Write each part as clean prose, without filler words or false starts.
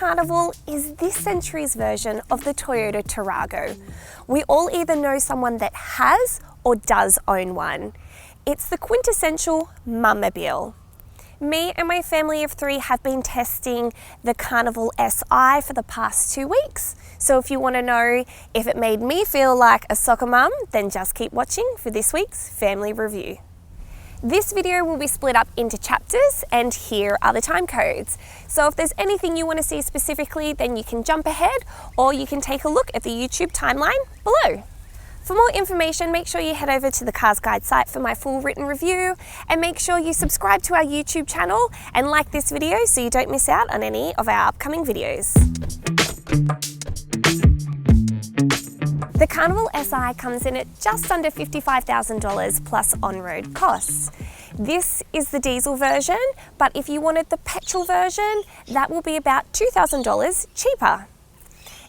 Carnival is this century's version of the Toyota Tarago. We all either know someone that has or does own one. It's the quintessential mummobile. Me and my family of 3 have been testing the Carnival SI for the past 2 weeks. So if you want to know if it made me feel like a soccer mum, then just keep watching for this week's family review. This video will be split up into chapters, and here are the time codes. So if there's anything you want to see specifically, then you can jump ahead or you can take a look at the YouTube timeline below. For more information, make sure you head over to the CarsGuide site for my full written review, and make sure you subscribe to our YouTube channel and like this video so you don't miss out on any of our upcoming videos. The Carnival SI comes in at just under $55,000 plus on-road costs. This is the diesel version, but if you wanted the petrol version, that will be about $2,000 cheaper.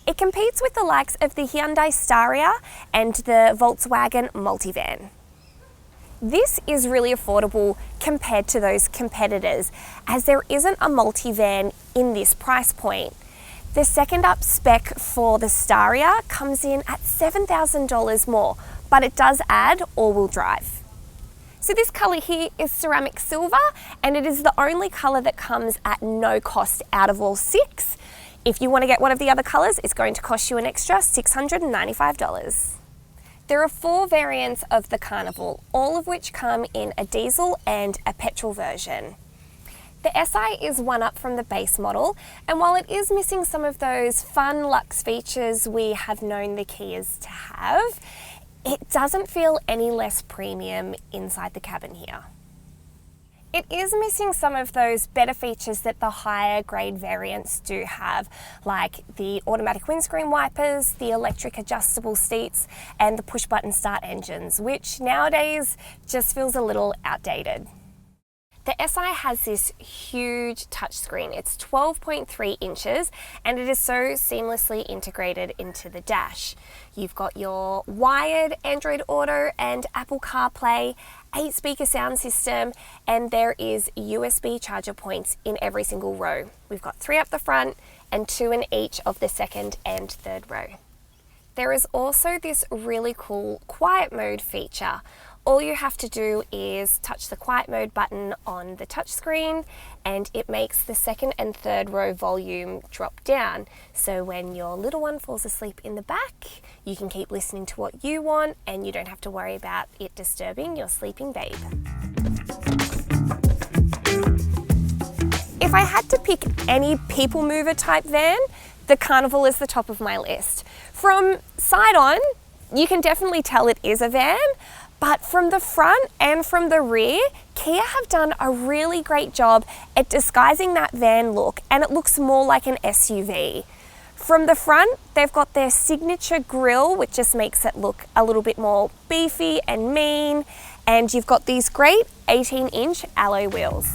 It competes with the likes of the Hyundai Staria and the Volkswagen Multivan. This is really affordable compared to those competitors, as there isn't a multivan in this price point. The second up spec for the Staria comes in at $7,000 more, but it does add all-wheel drive. So this colour here is ceramic silver, and it is the only colour that comes at no cost out of all 6. If you want to get one of the other colours, it's going to cost you an extra $695. There are 4 variants of the Carnival, all of which come in a diesel and a petrol version. The SI is one up from the base model, and while it is missing some of those fun luxe features we have known the Kias to have, it doesn't feel any less premium inside the cabin here. It is missing some of those better features that the higher grade variants do have, like the automatic windscreen wipers, the electric adjustable seats, and the push button start engines, which nowadays just feels a little outdated. The SI has this huge touchscreen. It's 12.3 inches and it is so seamlessly integrated into the dash. You've got your wired Android Auto and Apple CarPlay, 8-speaker sound system, and there is USB charger points in every single row. We've got 3 up the front and 2 in each of the second and third row. There is also this really cool quiet mode feature. All you have to do is touch the quiet mode button on the touchscreen and it makes the second and third row volume drop down. So when your little one falls asleep in the back, you can keep listening to what you want and you don't have to worry about it disturbing your sleeping babe. If I had to pick any people mover type van, the Carnival is the top of my list. From side on, you can definitely tell it is a van, but from the front and from the rear, Kia have done a really great job at disguising that van look, and it looks more like an SUV. From the front, they've got their signature grille, which just makes it look a little bit more beefy and mean, and you've got these great 18-inch alloy wheels.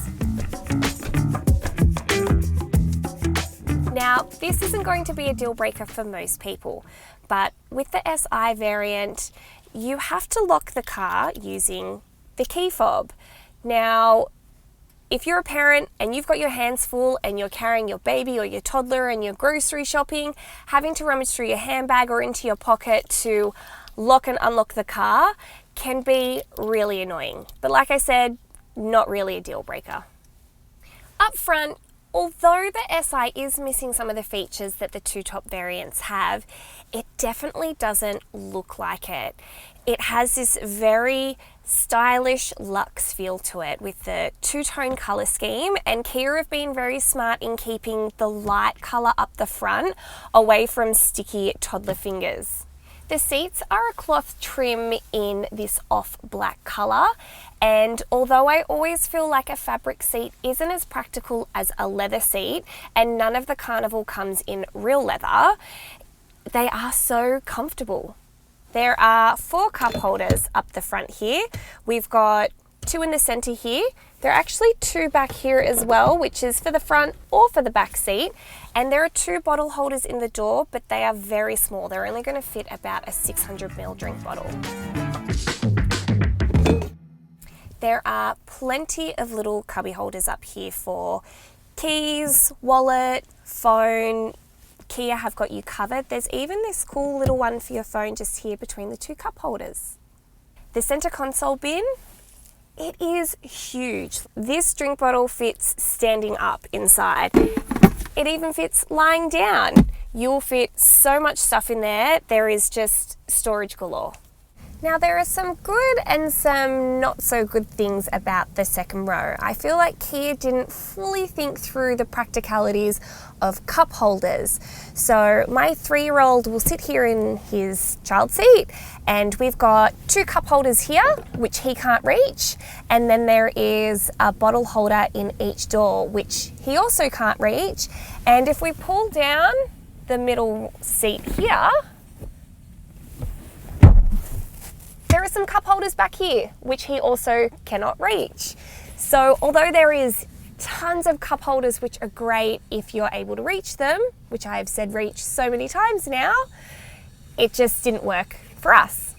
Now, this isn't going to be a deal breaker for most people, but with the SI variant, you have to lock the car using the key fob. Now, if you're a parent and you've got your hands full and you're carrying your baby or your toddler and you're grocery shopping, having to rummage through your handbag or into your pocket to lock and unlock the car can be really annoying. But like I said, not really a deal breaker. Up front, although the SI is missing some of the features that the 2 top variants have, it definitely doesn't look like it. It has this very stylish luxe feel to it with the 2-tone colour scheme, and Kia have been very smart in keeping the light colour up the front away from sticky toddler fingers. The seats are a cloth trim in this off black colour, and although I always feel like a fabric seat isn't as practical as a leather seat, and none of the Carnival comes in real leather, they are so comfortable. There are 4 cup holders up the front here. We've got 2 in the centre here. There are actually 2 back here as well, which is for the front or for the back seat. And there are 2 bottle holders in the door, but they are very small. They're only going to fit about a 600ml drink bottle. There are plenty of little cubby holders up here for Keys, wallet, phone, Kia have got you covered. There's even this cool little one for your phone just here between the two cup holders. The center console bin, it is huge. This drink bottle fits standing up inside. It even fits lying down. You'll fit so much stuff in there. There is just storage galore. Now there are some good and some not so good things about the second row. I feel like Kia didn't fully think through the practicalities of cup holders. So my 3-year-old will sit here in his child seat, and we've got 2 cup holders here, which he can't reach. And then there is a bottle holder in each door, which he also can't reach. And if we pull down the middle seat here, there are some cup holders back here, which he also cannot reach. So although there is tons of cup holders which are great if you're able to reach them, which I have said reach so many times now, it just didn't work for us.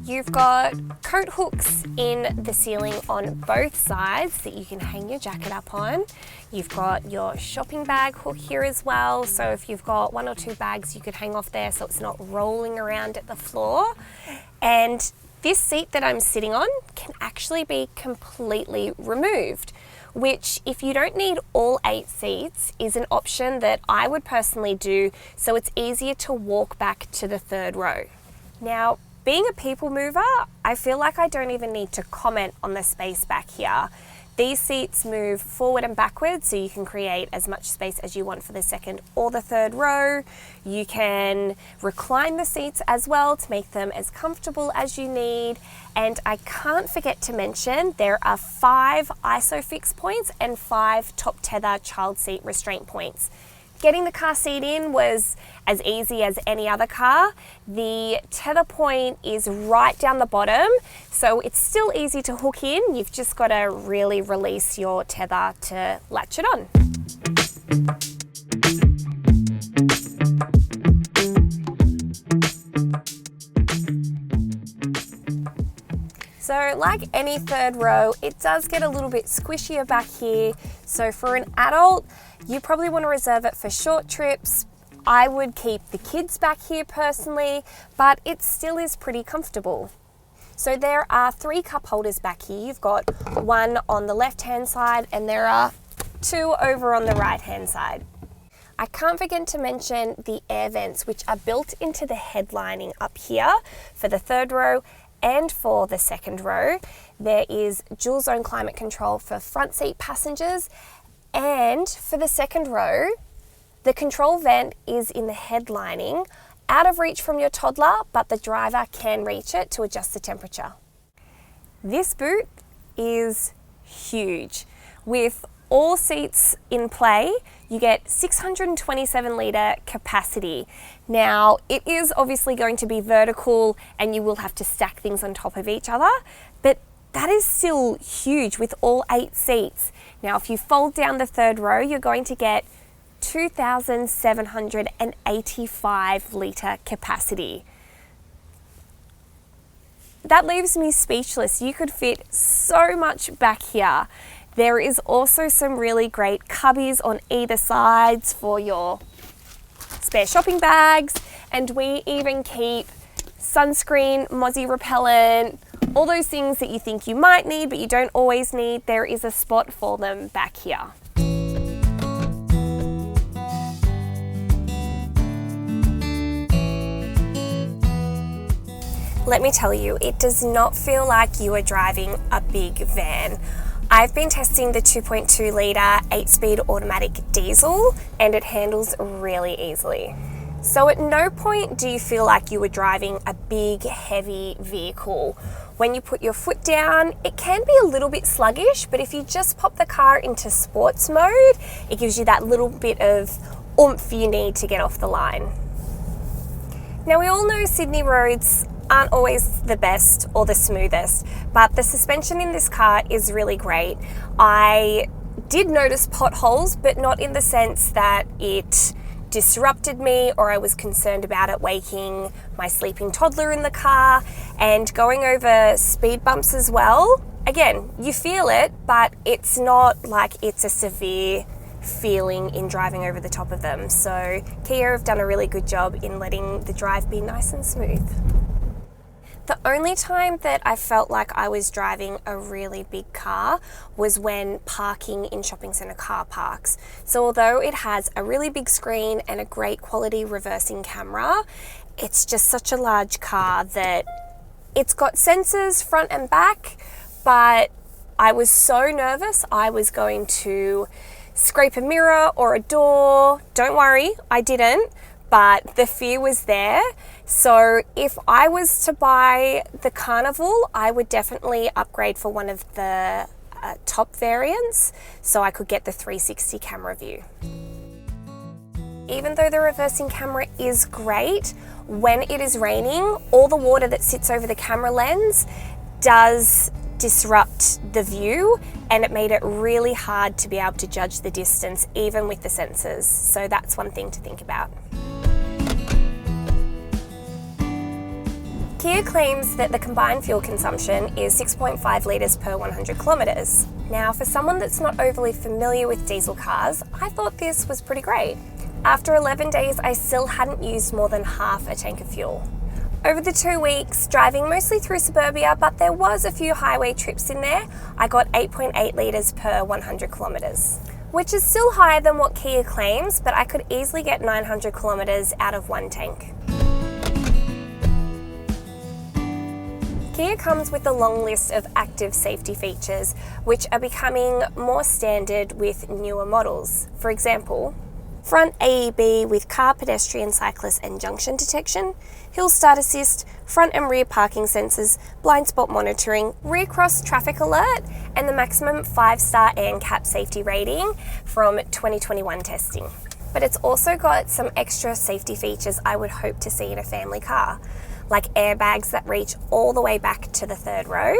You've got coat hooks in the ceiling on both sides that you can hang your jacket up on. You've got your shopping bag hook here as well, so if you've got 1 or 2 bags you could hang off there so it's not rolling around at the floor. And this seat that I'm sitting on can actually be completely removed, which, if you don't need all 8 seats, is an option that I would personally do so it's easier to walk back to the 3rd row. Now, being a people mover, I feel like I don't even need to comment on the space back here. These seats move forward and backwards, so you can create as much space as you want for the 2nd or the 3rd row. You can recline the seats as well to make them as comfortable as you need. And I can't forget to mention there are 5 ISOFIX points and 5 top tether child seat restraint points. Getting the car seat in was as easy as any other car. The tether point is right down the bottom, so it's still easy to hook in. You've just got to really release your tether to latch it on. So like any 3rd row, it does get a little bit squishier back here. So for an adult, you probably want to reserve it for short trips. I would keep the kids back here personally, but it still is pretty comfortable. So there are 3 cup holders back here. You've got 1 on the left-hand side and there are 2 over on the right-hand side. I can't forget to mention the air vents, which are built into the headlining up here for the 3rd row and for the 2nd row. There is dual zone climate control for front seat passengers, and for the 2nd row, the control vent is in the headlining, out of reach from your toddler, but the driver can reach it to adjust the temperature. This boot is huge. With all seats in play, you get 627 litre capacity. Now, it is obviously going to be vertical and you will have to stack things on top of each other, but that is still huge with all 8 seats. Now, if you fold down the 3rd row, you're going to get 2,785 litre capacity. That leaves me speechless. You could fit so much back here. There is also some really great cubbies on either sides for your spare shopping bags, and we even keep sunscreen, mozzie repellent, all those things that you think you might need but you don't always need. There is a spot for them back here. Let me tell you, it does not feel like you are driving a big van. I've been testing the 2.2 litre 8-speed automatic diesel and it handles really easily. So at no point do you feel like you are driving a big, heavy vehicle. When you put your foot down, it can be a little bit sluggish, but if you just pop the car into sports mode, it gives you that little bit of oomph you need to get off the line. Now, we all know Sydney roads aren't always the best or the smoothest, but the suspension in this car is really great. I did notice potholes, but not in the sense that it disrupted me, or I was concerned about it waking my sleeping toddler in the car, and going over speed bumps as well. Again, you feel it, but it's not like it's a severe feeling in driving over the top of them. So Kia have done a really good job in letting the drive be nice and smooth. The only time that I felt like I was driving a really big car was when parking in shopping centre car parks. So although it has a really big screen and a great quality reversing camera, it's just such a large car that it's got sensors front and back, but I was so nervous I was going to scrape a mirror or a door. Don't worry, I didn't, but the fear was there. So if I was to buy the Carnival, I would definitely upgrade for one of the top variants so I could get the 360 camera view. Even though the reversing camera is great, when it is raining, all the water that sits over the camera lens does disrupt the view, and it made it really hard to be able to judge the distance even with the sensors. So that's one thing to think about. Kia claims that the combined fuel consumption is 6.5 litres per 100 kilometres. Now, for someone that's not overly familiar with diesel cars, I thought this was pretty great. After 11 days, I still hadn't used more than half a tank of fuel. Over the 2 weeks, driving mostly through suburbia, but there was a few highway trips in there, I got 8.8 litres per 100 kilometres, which is still higher than what Kia claims, but I could easily get 900 kilometres out of one tank. Kia comes with a long list of active safety features, which are becoming more standard with newer models. For example, front AEB with car, pedestrian, cyclist and junction detection, hill start assist, front and rear parking sensors, blind spot monitoring, rear cross traffic alert, and the maximum 5-star ANCAP safety rating from 2021 testing. But it's also got some extra safety features I would hope to see in a family car, like airbags that reach all the way back to the third row,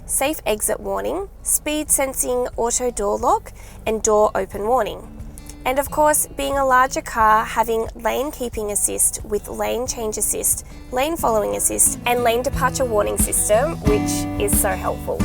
safe exit warning, speed sensing auto door lock, and door open warning. And of course, being a larger car, having lane keeping assist with lane change assist, lane following assist, and lane departure warning system, which is so helpful.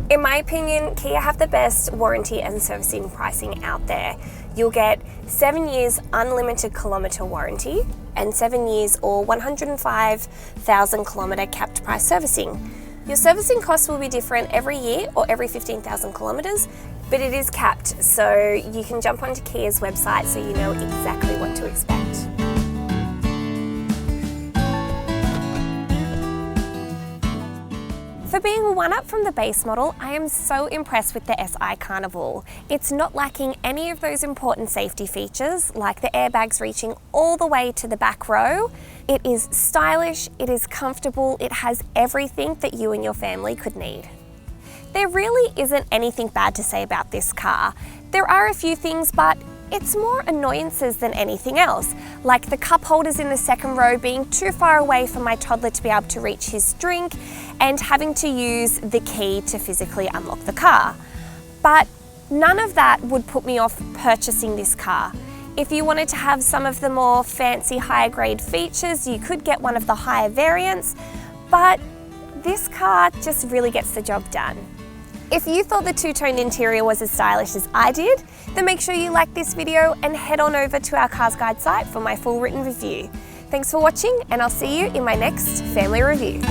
In my opinion, Kia have the best warranty and servicing pricing out there. You'll get 7 years unlimited kilometre warranty and 7 years or 105,000 kilometre capped price servicing. Your servicing costs will be different every year or every 15,000 kilometres, but it is capped, so you can jump onto Kia's website so you know exactly what to expect. For being one up from the base model, I am so impressed with the SI Carnival. It's not lacking any of those important safety features, like the airbags reaching all the way to the back row. It is stylish, it is comfortable, it has everything that you and your family could need. There really isn't anything bad to say about this car. There are a few things, but it's more annoyances than anything else, like the cup holders in the second row being too far away for my toddler to be able to reach his drink, and having to use the key to physically unlock the car. But none of that would put me off purchasing this car. If you wanted to have some of the more fancy higher grade features, you could get one of the higher variants, but this car just really gets the job done. If you thought the two-toned interior was as stylish as I did, then make sure you like this video and head on over to our CarsGuide site for my full written review. Thanks for watching, and I'll see you in my next family review.